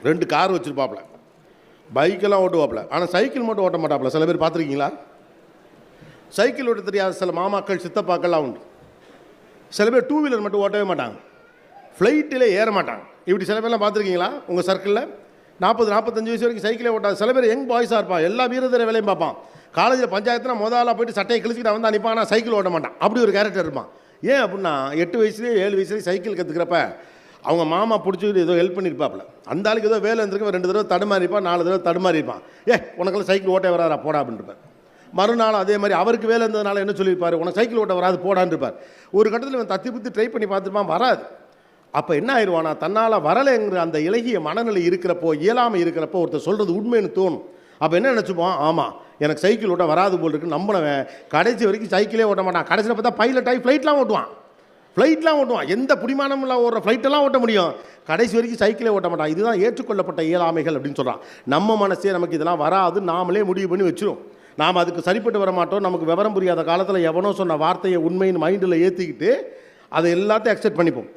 2 car வச்சுருப்பாப்புல, பைக்கெல்லாம் ஓட்டுவாப்புல. ஆனால் cycle மட்டும் ஓட்ட மாட்டாப்புல. சில பேர் பார்த்துருக்கீங்களா? சைக்கிள் ஓட்ட தெரியாத சில மாமாக்கள் சித்தப்பாக்கள்லாம் உண்டு. சில பேர் 2 வீலர் மட்டும் ஓட்டவே மாட்டாங்க, ஃப்ளைட்டிலே ஏற மாட்டாங்க. இப்படி சில பேர்லாம் பார்த்துருக்கீங்களா உங்கள் சர்க்கிளில்? 40-45 வயசு வரைக்கும் சைக்கிளே ஓட்டாது. சில பேர் யங் பாய்ஸாக இருப்பான், எல்லா வீரதர வேலையும் பார்ப்பான். காலேஜில் பஞ்சாயத்தில் முதல்ல போய்ட்டு சட்டையை கிழிச்சிக்கிட்டு வந்து அனுப்பான், ஆனால் சைக்கிள் ஓட்ட மாட்டான். அப்படி ஒரு கேரக்டர் இருப்பான். ஏன் அப்படின்னா 8 வயசுலேயே 7 வயசுலேயே சைக்கிள் கற்றுக்கிறப்ப அவங்க மாமா பிடிச்சிக்கிட்டு ஏதோ ஹெல்ப் பண்ணியிருப்பாப்புல. அந்த ஆளுக்கு ஏதோ வேலை இருந்திருக்கு, 2 தடவை தடுமாறிப்பான், 4 தடவை தடுமாறிப்பான். உனக்கெல்லாம் சைக்கிள் ஓட்ட வராதா போடா அப்படின்ட்டுருப்பார். மறுநாள் அதே மாதிரி அவருக்கு வேலை இருந்ததுனால என்ன சொல்லியிருப்பார், உனக்கு சைக்கிள் ஓட்ட வராது போடான்னு இருப்பார். ஒரு கட்டத்தில் இவன் தத்தி புத்தி ட்ரை பண்ணி பார்த்துருப்பான், வராது. அப்போ என்ன ஆயிடுவானா, தன்னால் வரலைங்கிற அந்த இலகிய மனநிலை இருக்கிறப்போ, இயலாமல் இருக்கிறப்போ ஒருத்தர் சொல்கிறது உண்மைன்னு தோணும். அப்போ என்ன நினச்சிப்போம், ஆமாம் எனக்கு சைக்கிள் ஓட்ட வராது போல் இருக்குன்னு நம்பினவன் கடைசி வரைக்கும் சைக்கிளே ஓட்ட மாட்டான். கடைசியில் பார்த்தா பைலட் ஆகி ஃப்ளைட்லாம் ஓட்டுவான். எந்த பிடிமானமும் இல்லை ஓடுற ஃப்ளைட்டெல்லாம் ஓட்ட முடியும், கடைசி வரைக்கும் சைக்கிளே ஓட்ட மாட்டான். இதுதான் ஏற்றுக்கொள்ளப்பட்ட இயலாமைகள் அப்படின்னு சொல்கிறான். நம்ம மனசே நமக்கு இதெல்லாம் வராது, நாமளே முடிவு பண்ணி வச்சிரும். நாம் அதுக்கு சரிப்பட்டு வர மாட்டோம். நமக்கு விவரம் புரியாத காலத்தில் எவனோ சொன்ன வார்த்தையை உண்மையின் மைண்டில் ஏற்றிக்கிட்டு அதை எல்லாத்தையும் அக்செப்ட் பண்ணிப்போம்.